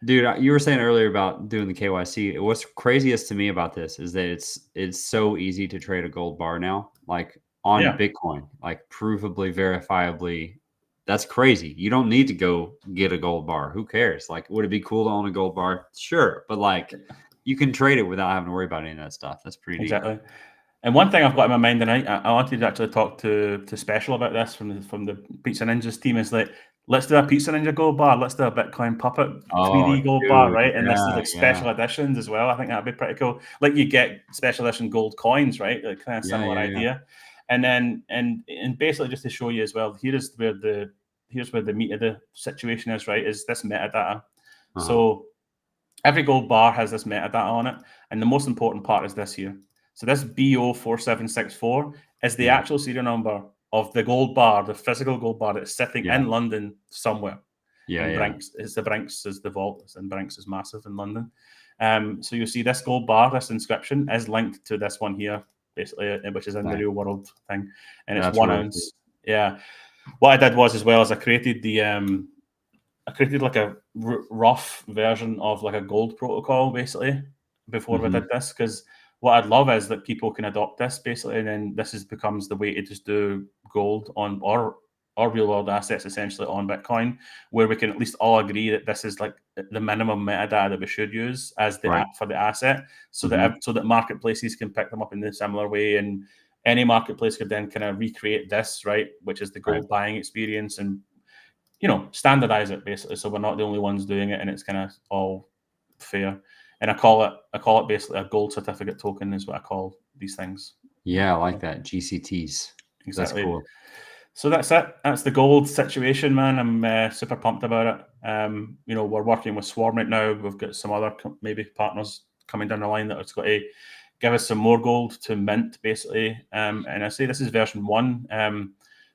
Dude, you were saying earlier about doing the KYC. What's craziest to me about this is that it's so easy to trade a gold bar now, like on Bitcoin, like provably, verifiably. That's crazy. You don't need to go get a gold bar. Who cares? Like, would it be cool to own a gold bar? Sure, but like, you can trade it without having to worry about any of that stuff. That's pretty exactly. Neat. And one thing I've got in my mind, and I wanted to actually talk to Special about this from the Pizza Ninjas team, is like, let's do a Pizza Ninja gold bar. Let's do a Bitcoin Puppet 3D gold bar, right? And this is like special editions as well. I think that'd be pretty cool. Like you get special edition gold coins, right? Like kind of similar idea. And then and basically just to show you as well, here's where the meat of the situation is, right? Is this metadata. So every gold bar has this metadata on it, and the most important part is this here. So this BO4764 is the actual serial number of the gold bar, the physical gold bar that's sitting in London somewhere. Brinks is the Brinks is the vault, and Brinks is massive in London. So you'll see this gold bar, this inscription is linked to this one here, basically, which is in the real world thing, and it's 1 ounce. Yeah. What I did was as well as I created like a rough version of like a gold protocol basically before we did this, because what I'd love is that people can adopt this basically, and then this becomes the way to just do gold on or real world assets essentially on Bitcoin, where we can at least all agree that this is like the minimum metadata that we should use as the app for the asset, so that marketplaces can pick them up in a similar way, and any marketplace could then kind of recreate this, right, which is the gold buying experience, and standardize it basically, so we're not the only ones doing it, and it's kind of all fair. And I call it basically a gold certificate token is what I call these things. Yeah, I like that. GCTs. Exactly. That's cool. So that's it. That's the gold situation, man. I'm super pumped about it. We're working with Swarm right now. We've got some other maybe partners coming down the line that are going to give us some more gold to mint, basically. And I say this is version 1.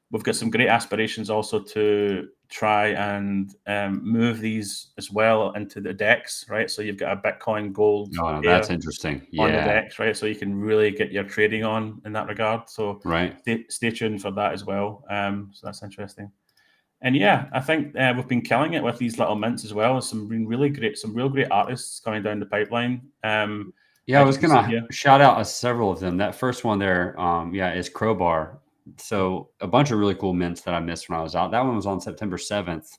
We've got some great aspirations also to try and move these as well into the DEX, right? So you've got a Bitcoin gold. Oh, that's interesting. On the DEX, right? So you can really get your trading on in that regard. So stay tuned for that as well. So that's interesting. And yeah, I think we've been killing it with these little mints as well. Some real great artists coming down the pipeline. I was gonna shout out several of them. That first one there, is Crowbar. So a bunch of really cool mints that I missed when I was out. That one was on September 7th,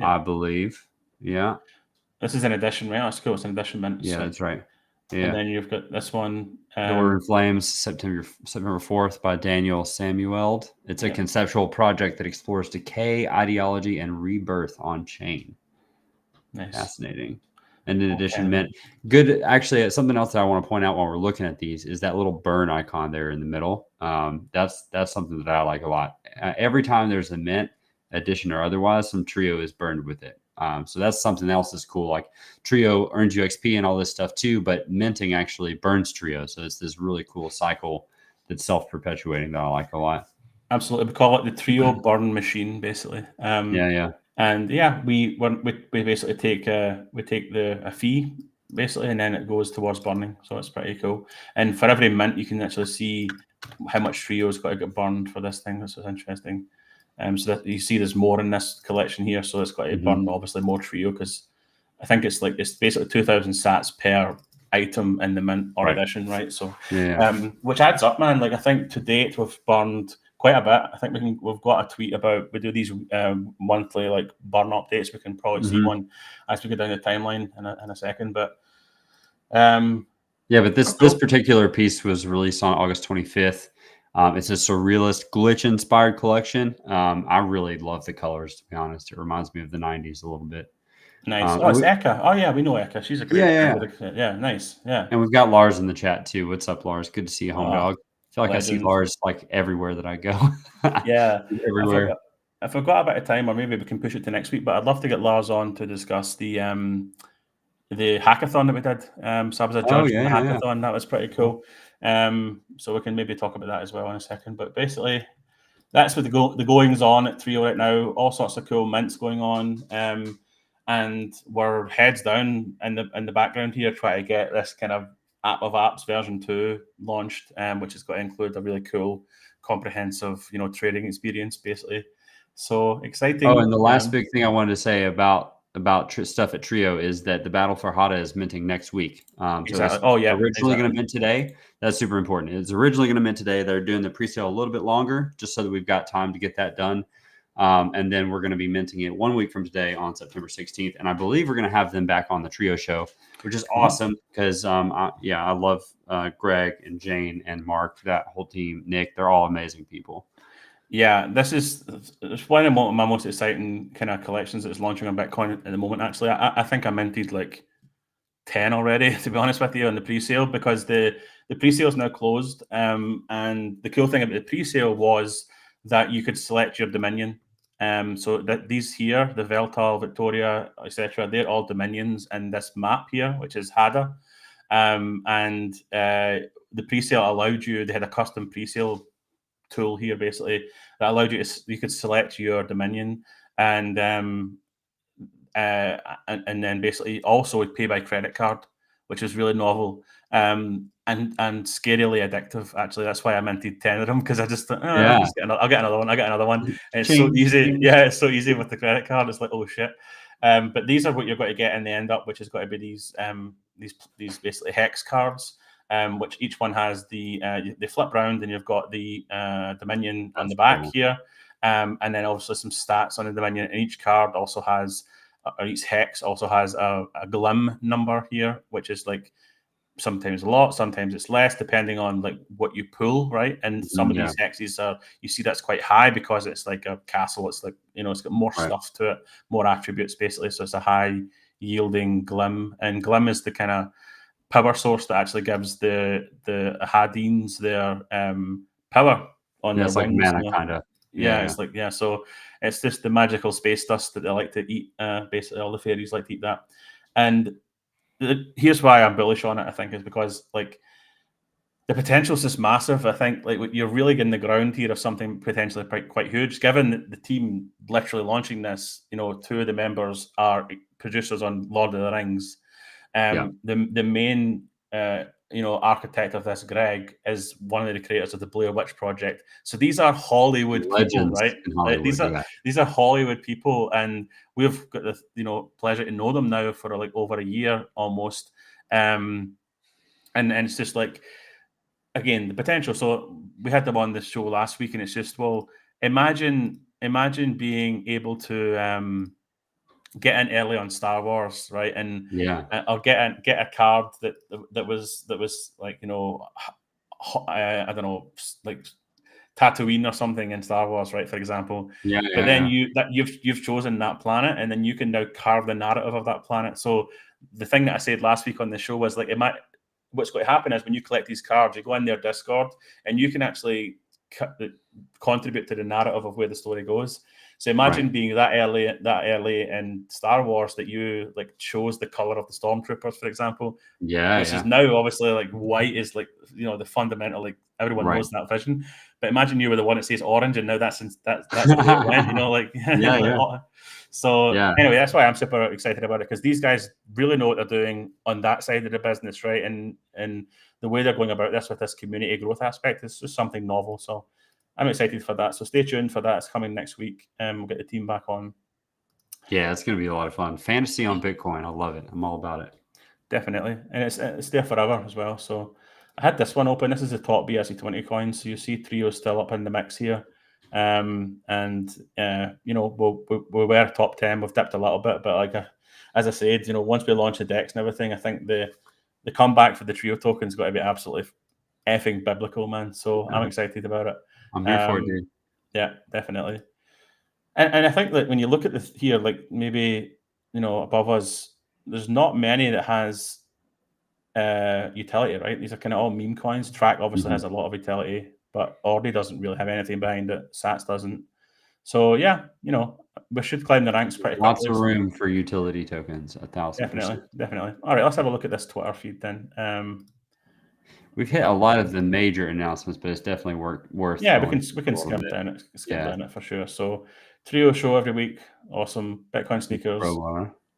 I believe. Yeah. This is an edition, right? That's cool. It's an edition mint. Yeah, that's right. Yeah. And then you've got this one. Door in Flames, September 4th by Daniel Samuel. It's a conceptual project that explores decay, ideology, and rebirth on chain. Nice. Fascinating. And in addition, mint. Good. Actually, something else that I want to point out while we're looking at these is that little burn icon there in the middle. That's something that I like a lot. Every time there's a mint addition or otherwise, some Trio is burned with it. So that's something else that's cool. Like Trio earns you XP and all this stuff too, but minting actually burns Trio. So it's this really cool cycle that's self-perpetuating that I like a lot. Absolutely. We call it the Trio burn machine, basically. And we basically take a fee basically, and then it goes towards burning. So it's pretty cool. And for every mint, you can actually see how much trio's got to get burned for this thing. This is interesting. So that you see there's more in this collection here, so it's got to burn obviously more trio, because I think it's basically 2,000 sats per item in the mint or edition, right? So which adds up, man. Like I think to date we've burned quite a bit. I think we've got a tweet about, we do these monthly like burn updates. We can probably see one as we go down the timeline in a second. But but this particular piece was released on August 25th. It's a surrealist glitch inspired collection. I really love the colors, to be honest. It reminds me of the 90s a little bit. Nice. It's Eka. Oh yeah, we know Eka. She's a great yeah, nice. Yeah. And we've got Lars in the chat too. What's up, Lars? Good to see you, home dog. I feel like legend. I see Lars like everywhere that I go. Yeah. Everywhere. I forgot about a time, or maybe we can push it to next week, but I'd love to get Lars on to discuss the hackathon that we did. So I was a judge for the hackathon. That was pretty cool. So we can maybe talk about that as well in a second. But basically, that's what the goings on at Trio right now. All sorts of cool mints going on, and we're heads down in the background here trying to get this kind of App of Apps version 2 launched, which is going to include a really cool, comprehensive, trading experience, basically. So exciting. Oh, and the last big thing I wanted to say about stuff at Trio is that the Battle for Hada is minting next week. Exactly. Originally going to mint today. That's super important. It's originally going to mint today. They're doing the pre-sale a little bit longer, just so that we've got time to get that done. And then we're going to be minting it 1 week from today on September 16th. And I believe we're going to have them back on the Trio show, which is awesome because, I love Greg and Jane and Mark, that whole team, Nick. They're all amazing people. Yeah, it's one of my most exciting kind of collections that's launching on Bitcoin at the moment. Actually, I think I minted like 10 already, to be honest with you, on the pre-sale, because the pre-sale is now closed. And the cool thing about the pre-sale was that you could select your Dominion. So that these here, the Veltal, Victoria, etc., they're all Dominions in this map here, which is Hada. And the pre-sale allowed you, they had a custom pre-sale tool here basically that allowed you could select your Dominion, and then basically also would pay by credit card, which is really novel and scarily addictive. Actually, that's why I minted 10 of them, because I just thought, I'll get another one. And it's so easy. Yeah, it's so easy with the credit card. It's like, oh shit. But these are what you're going to get in the end up, which is going to be these basically hex cards. Which each one has they flip round, and you've got the Dominion on the back here, and then obviously some stats on the Dominion. And each card also has, or each hex also has a Glim number here, which is like sometimes a lot, sometimes it's less, depending on like what you pull, right? And some of these hexes you see that's quite high because it's like a castle. It's like it's got more stuff to it, more attributes basically. So it's a high yielding Glim, and Glim is the kind of power source that actually gives the Hadines their power on their it's like mana kind of. It's like so it's just the magical space dust that they like to eat. Basically, all the fairies like to eat that. And here's why I'm bullish on it. I think is because like the potential is just massive. I think like you're really getting the ground here of something potentially quite huge. Given the team literally launching this, 2 of the members are producers on Lord of the Rings. The main architect of this, Greg, is one of the creators of the Blair Witch Project. So these are Hollywood legends, people, right? These are Hollywood people, and we've got the pleasure to know them now for like over a year almost. And it's just like, again, the potential. So we had them on the show last week, and it's just, well, imagine being able to get in early on Star Wars, right? And or get a card that was like I don't know, like Tatooine or something in Star Wars, right? For example. But then you've chosen that planet, and then you can now carve the narrative of that planet. So the thing that I said last week on the show was like, what's going to happen is when you collect these cards, you go in their Discord, and you can actually contribute to the narrative of where the story goes. So imagine being that early in Star Wars that you like chose the color of the stormtroopers, for example. Which is now obviously like white is like the fundamental, like everyone knows that vision. But imagine you were the one that says orange, and now that's the way it went. So Yeah. anyway, that's why I'm super excited about it, because these guys really know what they're doing on that side of the business, right? And the way they're going about this with this community growth aspect is just something novel. So I'm excited for that. So stay tuned for that. It's coming next week. We'll get the team back on. Yeah, it's going to be a lot of fun. Fantasy on Bitcoin. I love it. I'm all about it. Definitely. And it's there forever as well. So I had this one open. This is the top BRC20 coins. So you see Trio still up in the mix here. You know, we were top 10. We've dipped a little bit, but like as I said, you know, once we launch the DEX and everything, I think the comeback for the Trio token's got to be absolutely effing biblical, man. So I'm excited about it. I'm here for it, dude. Yeah, definitely. And I think that when you look at this here, like maybe, you know, above us, there's not many that has utility, right? These are kind of all meme coins. Track obviously has a lot of utility, but Ordi doesn't really have anything behind it. Sats doesn't. So yeah, you know, we should climb the ranks pretty quickly. Lots of room for utility tokens. 1,000%. Definitely. All right, let's have a look at this Twitter feed then. We've hit a lot of the major announcements, but it's definitely worth. Yeah, we can skip down it for sure. So Trio show every week, awesome. Bitcoin sneakers,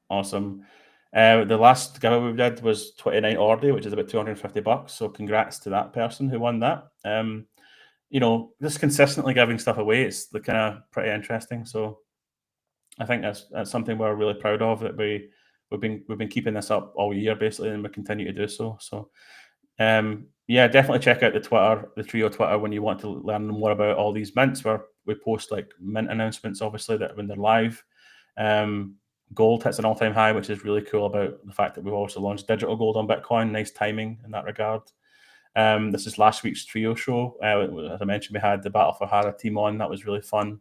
awesome. The last giveaway we did was 29 Ordi, which is about $250. So congrats to that person who won that. You know, just consistently giving stuff away, it's the kind of pretty interesting. So I think that's something we're really proud of, that we've been keeping this up all year basically, and we continue to do so. So yeah, definitely check out the Trio Twitter when you want to learn more about all these mints, where we post like mint announcements, obviously, that when they're live. Gold hits an all-time high, which is really cool about the fact that we've also launched digital gold on Bitcoin. Nice timing in that regard. This is last week's Trio show. As I mentioned, we had the Battle for Hara team on. That was really fun.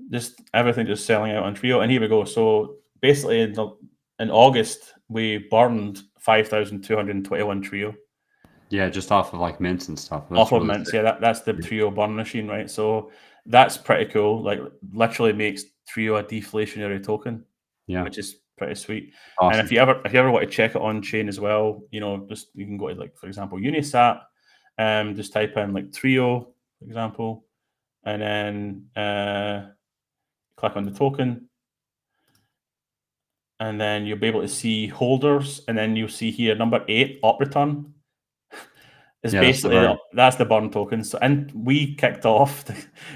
Just everything just selling out on Trio. And here we go. So basically in August, we burned 5,221 Trio. Yeah, just off of like mints and stuff. Off of mints, yeah. That's the Trio burn machine, right? So that's pretty cool. Like literally makes Trio a deflationary token. Yeah, which is pretty sweet. Awesome. And if you ever want to check it on chain as well, you know, just you can go to, like, for example, Unisat, just type in like Trio, for example, and then click on the token. And then you'll be able to see holders, and then you'll see here number 8, op return. Is basically that's the burn token. So, and we kicked off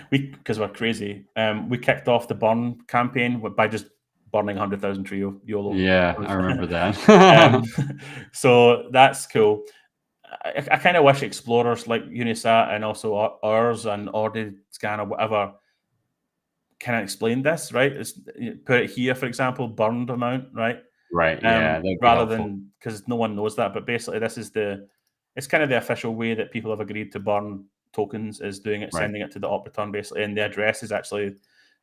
because we're crazy. We kicked off the burn campaign by just burning 100,000 Trio YOLO. Yeah, I remember that. So that's cool. I kind of wish explorers like Unisat and also ours and Ordi Scan or whatever kind of explain this, right? Put it here, for example, burned amount, right? Right. Yeah. Rather than, because no one knows that, but basically this is it's kind of the official way that people have agreed to burn tokens, is doing it, sending it to the op return basically, and the address is actually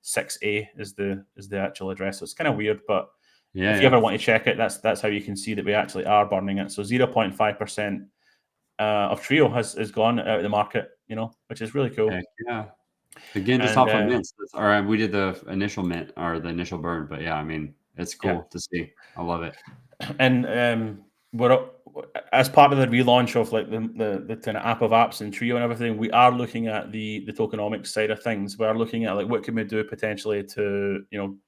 6A is the actual address. So it's kind of weird, but if you ever want to check it, that's how you can see that we actually are burning it. So 0.5% of Trio is gone out of the market, you know, which is really cool. Yeah. Again, just off of mints. All right, we did the initial mint or the initial burn, but yeah, I mean, it's cool to see. I love it. And we're, as part of the relaunch of like the kind of app of apps and Trio and everything, we are looking at the tokenomics side of things. We are looking at like what can we do potentially to, you know,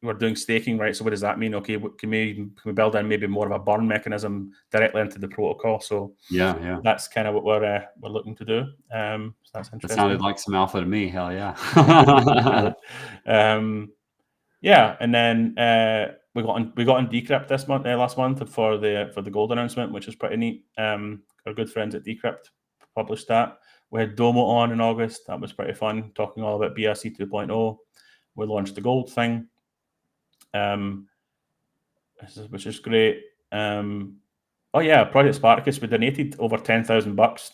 we're doing staking, right? So what does that mean? Okay, can we build in maybe more of a burn mechanism directly into the protocol? So yeah, that's kind of what we're looking to do. So that's interesting. That sounded like some alpha to me. Hell yeah. Yeah, and then we got on Decrypt last month for the gold announcement, which is pretty neat. Our good friends at Decrypt published that. We had Domo on in August. That was pretty fun, talking all about BRC 2.0. We launched the gold thing, which is great. Oh yeah, Project Spartacus. We donated over $10,000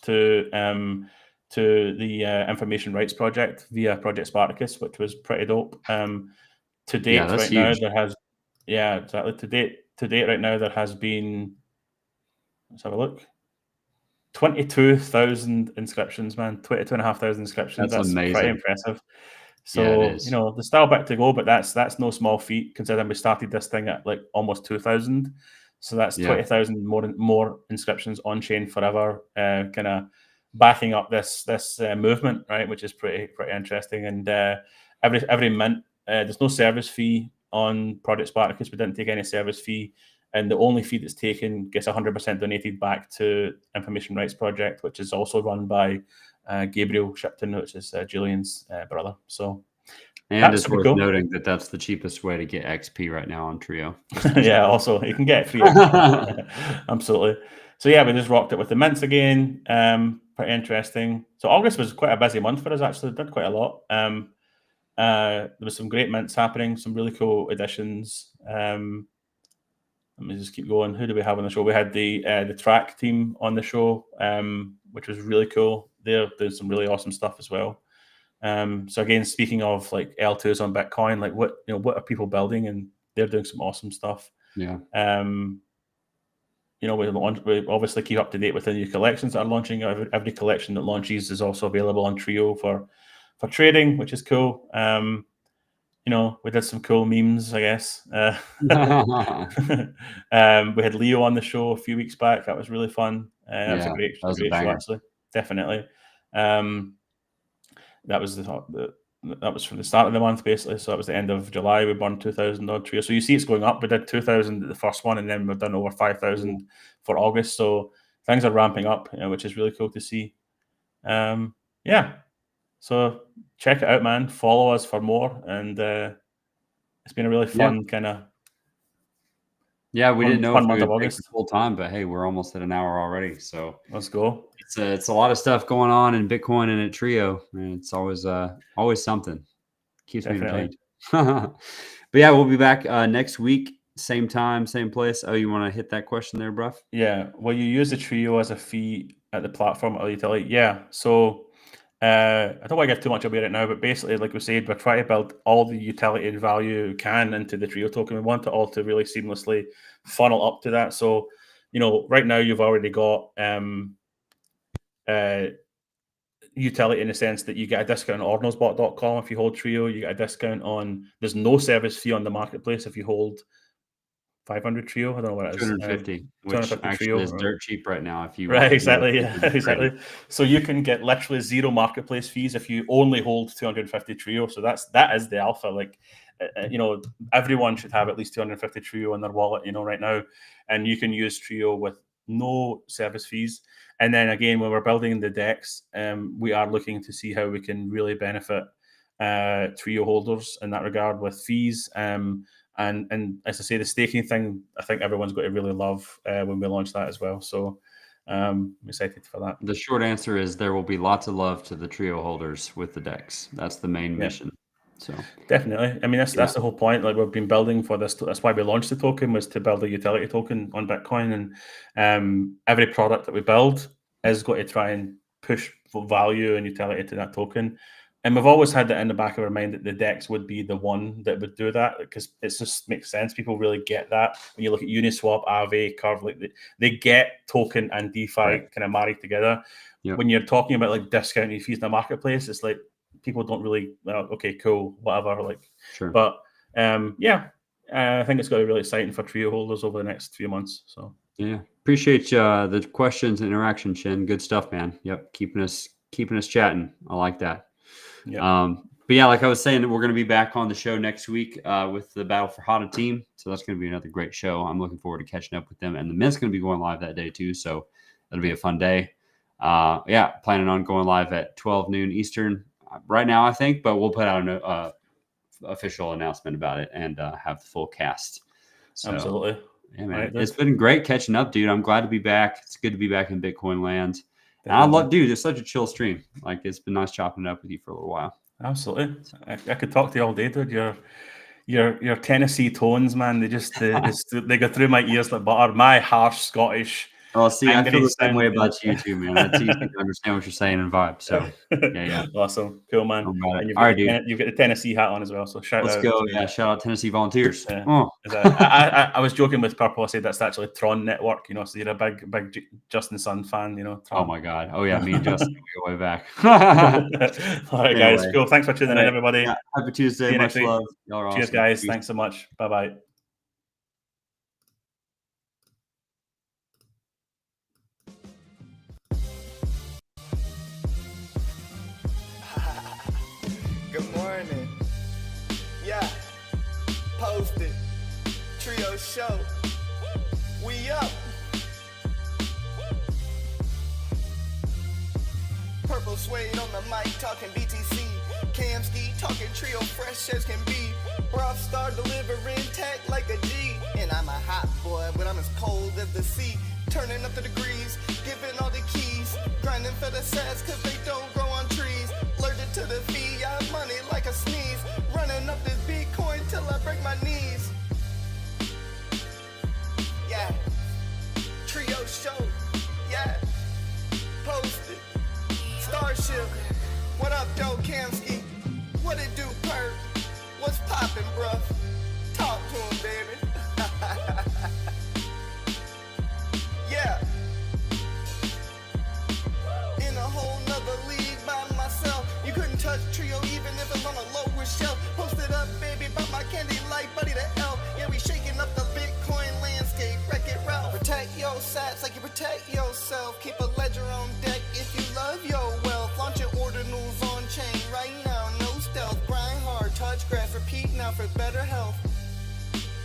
to the Information Rights Project via Project Spartacus, which was pretty dope. To date, right now there has, exactly. To date, right now there has been. Let's have a look. 22,000 inscriptions, man. 22,500 inscriptions. That's amazing. Pretty impressive. So you know, there's still a bit to go, but that's no small feat considering we started this thing at like almost 2,000. So that's 20,000 more inscriptions on chain forever. Kind of backing up this movement, right? Which is pretty interesting. And every mint, there's no service fee on Project Spartacus. We didn't take any service fee, and the only fee that's taken gets 100% donated back to Information Rights Project, which is also run by Gabriel Shipton, which is Julian's brother. So. And it's worth noting that that's the cheapest way to get XP right now on Trio. Yeah, also you can get free XP. Absolutely. So yeah, we just rocked it with the mints again. Pretty interesting. So August was quite a busy month for us, actually. Did quite a lot. There was some great mints happening, some really cool additions. Let me just keep going. Who do we have on the show? We had the track team on the show, which was really cool. They're doing some really awesome stuff as well. So again, speaking of like L2s on Bitcoin, like what are people building, and they're doing some awesome stuff. Yeah. We obviously keep up to date with the new collections that are launching. Every collection that launches is also available on Trio for trading, which is cool. We did some cool memes, I guess. We had Leo on the show a few weeks back. That was really fun. That was a great show, actually. Definitely. That was that was from the start of the month, basically. So that was the end of July. We burned 2,000 odd Trio. So you see it's going up. We did 2,000 at the first one, and then we've done over 5,000 for August. So things are ramping up, which is really cool to see. Yeah. So check it out, man. Follow us for more. And it's been a really fun kind of. Yeah, we didn't know if we would take the full time, but hey, we're almost at an hour already. So let's go. It's a lot of stuff going on in Bitcoin and at Trio, and it's always something. Keeps me entertained. But yeah, we'll be back next week, same time, same place. Oh, you want to hit that question there, Bruff? Yeah. Will you use the Trio as a fee at the platform or utility? Yeah. So I don't want to give too much about it now, but basically, like we said, we're trying to build all the utility and value we can into the Trio token. We want it all to really seamlessly funnel up to that. So, right now you've already got utility in the sense that you get a discount on ordinalsbot.com if you hold Trio. You get a discount there's no service fee on the marketplace if you hold 500 Trio. I don't know what it is. 250, which actually Trio is dirt cheap right now. If you exactly. Exactly. So you can get literally zero marketplace fees if you only hold 250 Trio. So that is the alpha. Like, everyone should have at least 250 Trio in their wallet, right now, and you can use Trio with no service fees. And then again, when we're building the DEX, we are looking to see how we can really benefit Trio holders in that regard with fees. And as I say, the staking thing, I think everyone's going to really love when we launch that as well. So I'm excited for that. The short answer is there will be lots of love to the Trio holders with the DEX. That's the main mission. So definitely. I mean, that's the whole point. Like, we've been building for this. That's why we launched the token, was to build a utility token on Bitcoin. And every product that we build is going to try and push value and utility to that token. And we've always had that in the back of our mind that the DEX would be the one that would do that, because it just makes sense. People really get that. When you look at Uniswap, Aave, Curve, like they get token and DeFi kind of married together. Yep. When you're talking about like discounting fees in the marketplace, it's like people don't really, okay, cool, whatever. Like, sure. But I think it's going to be really exciting for Trio holders over the next few months. So yeah, appreciate the questions and interaction, Chin. Good stuff, man. Yep, keeping us chatting. I like that. Yeah. But yeah, like I was saying, we're going to be back on the show next week with the Battle for Hada team. So that's going to be another great show. I'm looking forward to catching up with them. And the Mint's going to be going live that day too. So it'll be a fun day. Planning on going live at 12 noon Eastern right now, I think. But we'll put out an official announcement about it and have the full cast. So, absolutely. Yeah, man. It's been great catching up, dude. I'm glad to be back. It's good to be back in Bitcoin land. And I love, dude, it's such a chill stream. Like, it's been nice chopping it up with you for a little while. Absolutely. I could talk to you all day, dude. Your Tennessee tones, man, they go through my ears like butter. My harsh Scottish. Oh, see, I feel the same way about you too, man. It's easy to understand what you're saying and vibe. So, yeah. Awesome. Cool, man. And all right, dude. You've got the Tennessee hat on as well, so shout out. Let's go. Yeah, shout out Tennessee Volunteers. I was joking with Purple. I said that's actually Tron Network, so you're a big Justin Sun fan, Tron. Oh, my God. Oh, yeah, me and Justin, we go way back. All right, guys. Cool. Thanks for tuning in, everybody. Yeah, happy Tuesday. Much love. Y'all are Cheers, awesome. guys. Peace. Thanks so much. Bye-bye. Posted. Trio show. We up. Purple suede on the mic, talking BTC. Camski, talking trio, fresh as can be. Rough star delivering tech like a G. And I'm a hot boy, but I'm as cold as the sea. Turning up the degrees, giving all the keys. Grinding for the sets, cause they don't grow on trees. Allergic to the fee, I have money like a sneeze. Running up this Bitcoin till I break my knees. Yeah. Trio show. Yeah. Posted. Starship. What up, Joe Kamski? What it do, Perk? What's poppin', bruh? Talk to him, baby. Yeah. In a whole nother league by myself. You couldn't touch Trio even if it's on a lower shelf. Posted up, baby, by my candy light buddy the elf. Yeah, we shaking up the Bitcoin landscape. Wreck-It Ralph. Protect your sats like you protect yourself. Keep a ledger on deck if you love your wealth. Launch your ordinals on chain right now. No stealth. Grind hard, touch grass, repeat now for better health.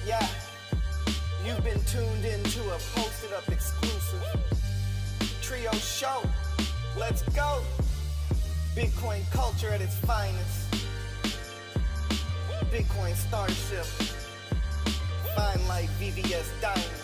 Yeah. You've been tuned into a posted up exclusive Trio show. Let's go. Bitcoin culture at its finest. Bitcoin Starship. Fine like VVS Diamond.